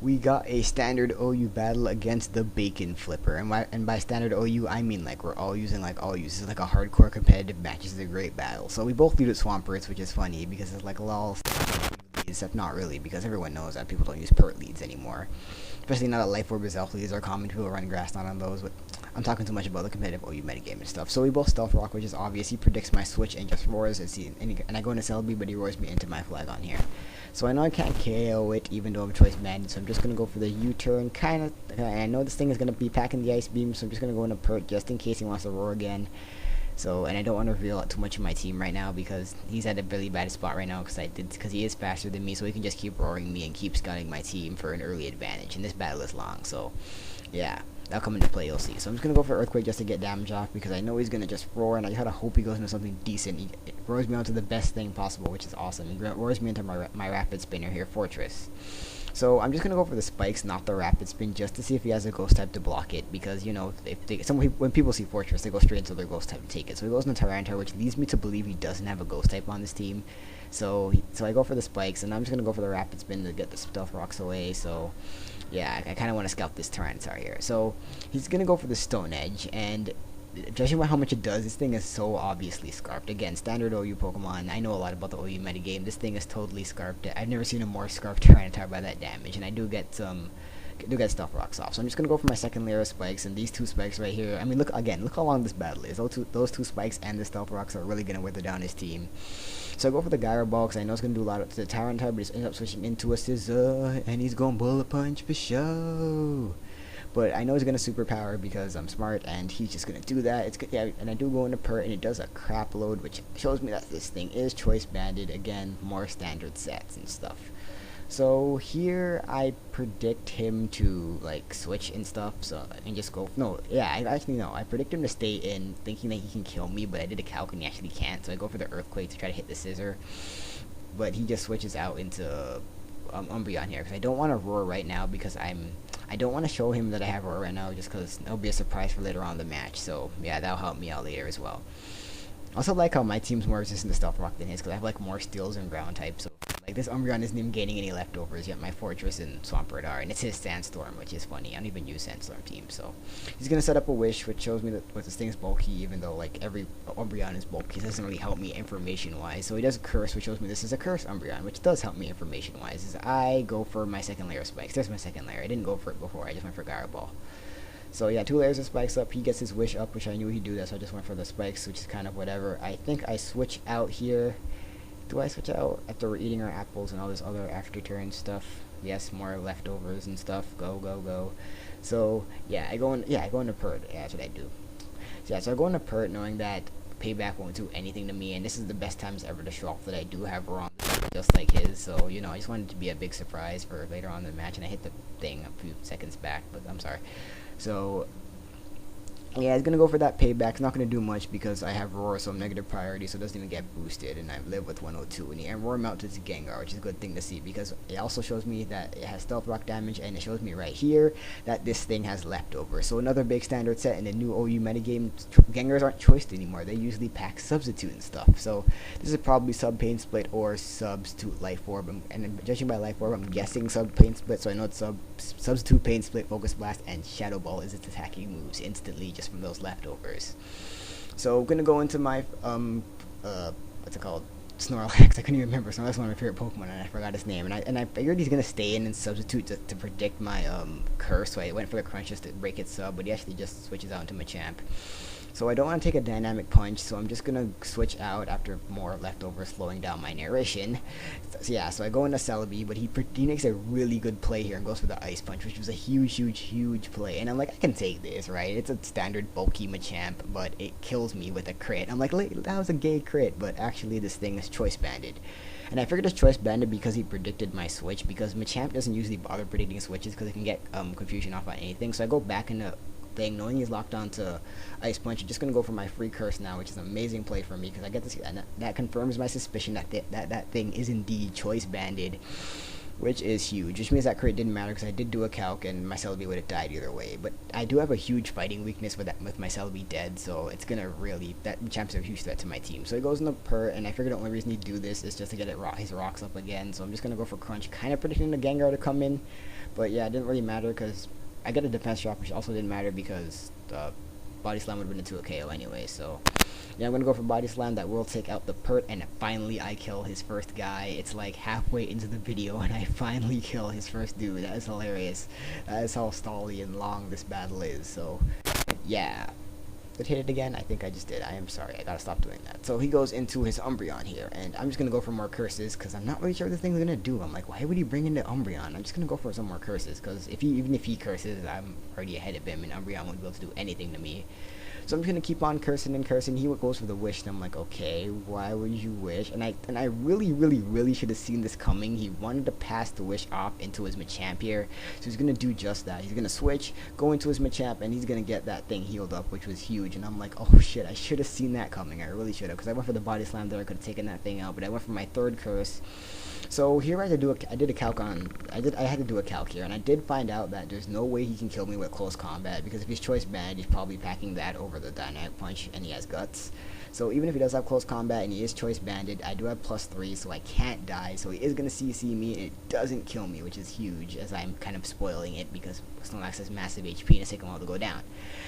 we got a standard OU battle against the Bacon Flipper, and by standard OU I mean like we're all using like all uses. It's like a hardcore competitive match. This is a great battle. So we both lead with Swamperts, which is funny because it's like lol, except not really because everyone knows that people don't use pert leads anymore. Especially now that Life Orb is elf leads are common, people run grass not on those, but I'm talking too much about the competitive OU metagame and stuff. So we both Stealth Rock, which is obvious. He predicts my switch and just roars, and I go into Celebi, but he roars me into my flag on here. So I know I can't KO it, even though I'm choice banded, so I'm just going to go for the U-turn, kind of. I know this thing is going to be packing the Ice Beam, so I'm just going to go into Pert just in case he wants to roar again. So, and I don't want to reveal too much of my team right now because he's at a really bad spot right now because he is faster than me, so he can just keep roaring me and keep scouting my team for an early advantage. And this battle is long, so yeah, that'll come into play. You'll see. So I'm just gonna go for Earthquake just to get damage off because I know he's gonna just roar, and I gotta hope he goes into something decent. He roars me onto the best thing possible, which is awesome. He roars me into my Rapid Spinner here, Fortress. So I'm just gonna go for the spikes, not the rapid spin, just to see if he has a ghost type to block it. Because you know, when people see Fortress, they go straight into their ghost type to take it. So he goes into Tyranitar, which leads me to believe he doesn't have a ghost type on this team. So I go for the spikes, and I'm just gonna go for the rapid spin to get the Stealth Rocks away. So yeah, I kind of want to scout this Tyranitar here. So he's gonna go for the Stone Edge, and judging by how much it does, this thing is so obviously scarfed. Again, standard OU Pokemon. I know a lot about the OU metagame. This thing is totally scarfed. I've never seen a more scarfed Tyranitar by that damage, and I do get Stealth Rocks off. So I'm just gonna go for my second layer of spikes, and these two spikes right here. I mean, look how long this battle is. Those two spikes and the Stealth Rocks are really gonna wither down his team. So I go for the Gyro Ball because I know it's gonna do a lot to the Tyranitar, but he ends up switching into a Scizor, and he's gonna Bullet Punch for show. But I know he's gonna superpower because I'm smart, and he's just gonna do that. It's good, yeah. And I do go into Pert, and it does a crap load, which shows me that this thing is choice banded. Again, more standard sets and stuff. So here I predict him to like switch and stuff. So and just go. No, yeah, I predict him to stay in, thinking that he can kill me. But I did a calc, and he actually can't. So I go for the Earthquake to try to hit the Scizor. But he just switches out into Umbreon here because I don't want to roar right now because I don't want to show him that I have roar right now just because it'll be a surprise for later on in the match. So yeah, that'll help me out later as well. I also like how my team's more resistant to Stealth Rock than his because I have like more steals and ground types. So like this Umbreon isn't even gaining any leftovers yet. My Fortress and Swampert are, and it's his Sandstorm, which is funny. I don't even use Sandstorm team. So he's gonna set up a Wish, which shows me that this thing's bulky, even though like every Umbreon is bulky. It doesn't really help me information wise. So he does a Curse, which shows me this is a Curse Umbreon, which does help me information wise. Is I go for my second layer of spikes. There's my second layer. I didn't go for it before. I just went for Gyro Ball. So yeah, 2 layers of spikes up. He gets his Wish up, which I knew he'd do that, so I just went for the spikes, which is kind of whatever. I think I switch out here. Do I switch out after we're eating our apples and all this other after turn stuff? Yes, more leftovers and stuff. Go, go, go. So yeah, I go into Pert. Yeah, that's what I do. So yeah, so I go into Pert knowing that Payback won't do anything to me, and this is the best times ever to show off that I do have wrong, just like his. So you know, I just wanted it to be a big surprise for later on in the match, and I hit the thing a few seconds back, but I'm sorry. So yeah, it's gonna go for that Payback. It's not gonna do much because I have Roar, so I'm negative priority, so it doesn't even get boosted, and I live with 102. And Roar melted to Gengar, which is a good thing to see because it also shows me that it has Stealth Rock damage, and it shows me right here that this thing has leftovers. So another big standard set in the new OU metagame. Gengars aren't choiced anymore. They usually pack Substitute and stuff. So this is probably Sub Pain Split or Substitute Life Orb. And judging by Life Orb, I'm guessing Sub Pain Split, so I know it's Substitute Pain Split, Focus Blast, and Shadow Ball is its attacking moves instantly just from those leftovers. So I'm gonna go into my what's it called? Snorlax. I couldn't even remember. Snorlax is one of my favorite Pokemon, and I forgot his name. And I figured he's gonna stay in and substitute to predict my Curse. So I went for the Crunch just to break its sub, but he actually just switches out into Machamp. So I don't want to take a Dynamic Punch, so I'm just gonna switch out after more leftovers slowing down my narration. So yeah, so I go into Celebi, but he makes a really good play here and goes for the Ice Punch, which was a huge play. And I'm like, I can take this, right? It's a standard bulky Machamp, but it kills me with a crit. I'm like, that was a gay crit, but actually this thing is choice banded. And I figured it's choice banded because he predicted my switch, because Machamp doesn't usually bother predicting switches because it can get confusion off on anything. So I go back into thing, knowing he's locked on to Ice Punch. I'm just gonna go for my free Curse now, which is an amazing play for me because I get to see that confirms my suspicion that that thing is indeed choice banded, which is huge. Which means that crit didn't matter because I did do a calc and my Celebi would have died either way. But I do have a huge fighting weakness with my Celebi dead, so it's gonna really, that Champ's a huge threat to my team. So he goes in the Pert, and I figured the only reason he'd do this is just to get his rocks up again. So I'm just gonna go for Crunch, kind of predicting the Gengar to come in. But yeah, it didn't really matter because I get a defense drop, which also didn't matter because body slam would have been into a KO anyway. So yeah, I'm gonna go for body slam. That will take out the Pert, and finally I kill his first guy. It's like halfway into the video, and I finally kill his first dude. That is hilarious. That is how stally and long this battle is. So yeah. Did hit it again? I think I just did. I am sorry. I gotta stop doing that. So he goes into his Umbreon here, and I'm just gonna go for more curses because I'm not really sure what the thing's gonna do. I'm like, why would he bring in the Umbreon? I'm just gonna go for some more curses because even if he curses, I'm already ahead of him, and Umbreon won't be able to do anything to me. So I'm just gonna keep on cursing and cursing. He goes for the wish, and I'm like, okay, why would you wish? And I really should have seen this coming. He wanted to pass the wish off into his Machamp here, so he's gonna do just that. He's gonna switch, go into his Machamp, and he's gonna get that thing healed up, which was huge. And I'm like, oh shit, I should have seen that coming. I really should have, because I went for the body slam there. I could have taken that thing out, but I went for my third curse. So here I had to do a calc here, and I did find out that there's no way he can kill me with close combat, because if he's choice banned, he's probably packing that over the dynamic punch, and he has guts. So even if he does have close combat and he is choice banded, I do have +3, so I can't die. So he is gonna CC me, and it doesn't kill me, which is huge, as I'm kind of spoiling it because Snorlax has massive HP and it's taking a while to go down.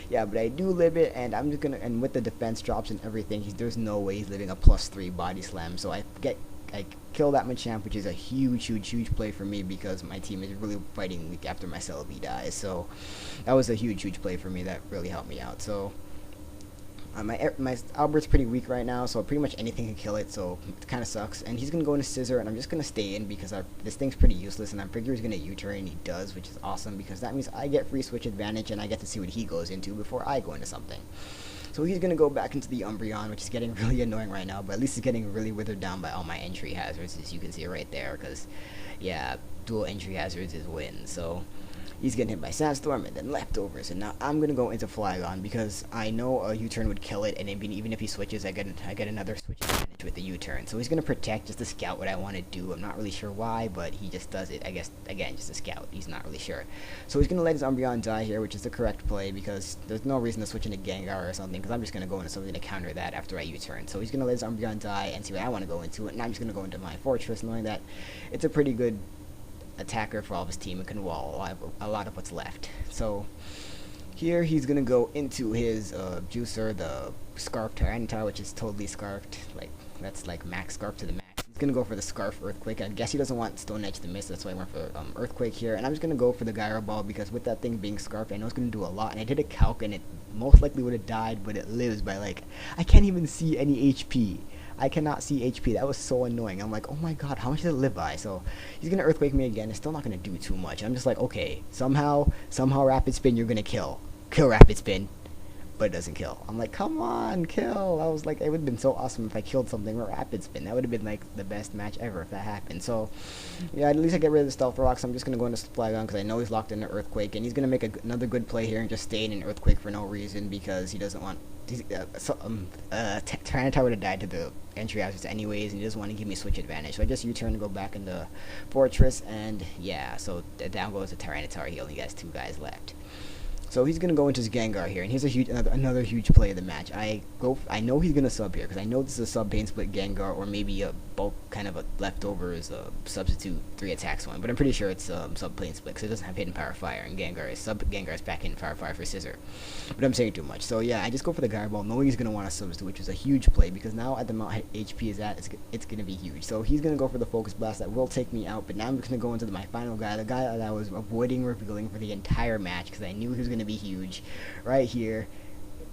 Yeah, but I do live it, and I'm just gonna, and with the defense drops and everything, there's no way he's living a +3 body slam. So I kill that Machamp, which is a huge play for me because my team is really fighting weak after my Celebi dies. So that was a huge play for me that really helped me out. So my Albert's pretty weak right now, so pretty much anything can kill it, so it kind of sucks. And he's going to go into Scissor, and I'm just going to stay in because this thing's pretty useless, and I figure he's going to U-turn, and he does, which is awesome because that means I get free switch advantage, and I get to see what he goes into before I go into something. So he's going to go back into the Umbreon, which is getting really annoying right now, but at least it's getting really withered down by all my entry hazards, as you can see right there, because, yeah, dual entry hazards is win. So he's getting hit by Sandstorm and then Leftovers, and now I'm going to go into Flygon because I know a U-turn would kill it, and even if he switches, I get another switch advantage with the U-turn. So he's going to protect just to scout what I want to do. I'm not really sure why, but he just does it. I guess, again, just a scout. He's not really sure. So he's going to let his Umbreon die here, which is the correct play because there's no reason to switch into Gengar or something because I'm just going to go into something to counter that after I U-turn. So he's going to let his Umbreon die and see what I want to go into, and I'm just going to go into my Fortress knowing that it's a pretty good attacker for all of his team and can wall a lot of what's left. So here he's gonna go into his juicer, the Scarf Tyranitar, which is totally scarfed, like that's like max scarf to the max. He's gonna go for the Scarf Earthquake. I guess he doesn't want Stone Edge to miss, that's why I went for Earthquake here, and I'm just gonna go for the Gyro Ball because with that thing being scarfed, I know it's gonna do a lot, and I did a calc and it most likely would have died, but it lives by like, I can't even see any HP. I cannot see HP. That was so annoying. I'm like, oh my god, how much does it live by? So he's gonna Earthquake me again. It's still not gonna do too much. I'm just like, okay, somehow Rapid Spin you're gonna kill Rapid Spin, but it doesn't kill. I'm like, come on, kill. I was like, it would have been so awesome if I killed something with Rapid Spin. That would have been like the best match ever if that happened. So yeah, at least I get rid of the Stealth Rocks. I'm just gonna go into Flygon because I know he's locked in an Earthquake, and he's gonna make another good play here and just stay in an Earthquake for no reason because he doesn't want. Tyranitar would have died to the entry hazards anyways, and he doesn't want to give me switch advantage. So I just U-turn to go back into Fortress, and yeah, so down goes the Tyranitar. He only has 2 guys left. So he's gonna go into his Gengar here, and here's another huge play of the match. I know he's gonna sub here because I know this is a sub pain split Gengar, or maybe a bulk kind of a leftovers substitute 3 attacks one, but I'm pretty sure it's sub plane split because it doesn't have hidden power fire, and Gengar is back in power fire for Scissor. But I'm saying too much. So yeah, I just go for the Gyro Ball, knowing he's gonna want to substitute, which is a huge play because now at the amount HP is at, it's gonna be huge. So he's gonna go for the Focus Blast that will take me out, but now I'm just gonna go into my final guy, the guy that I was avoiding revealing for the entire match because I knew he was gonna be huge. Right here,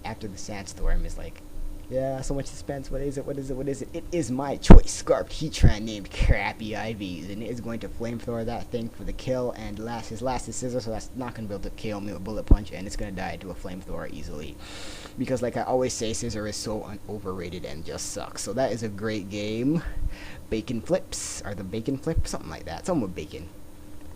after the Sandstorm is like, yeah, so much suspense. What is it? It is my choice Scarfed Heatran named Crappy IVs, and it is going to flamethrower that thing for the kill, and his last is Scissor, so that's not going to be able to KO me with Bullet Punch, and it's going to die to a flamethrower easily. Because like I always say, Scissor is so overrated and just sucks. So that is a great game. Bacon Flips, or the Bacon Flip, something like that. Something with bacon.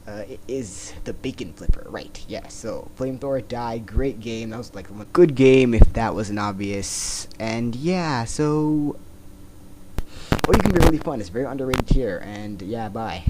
It is the BaconFlipper, right? Yeah, so Flamethrower died, great game. That was like a good game if that wasn't obvious. And yeah, so you can be really fun. It's very underrated here, and yeah, bye.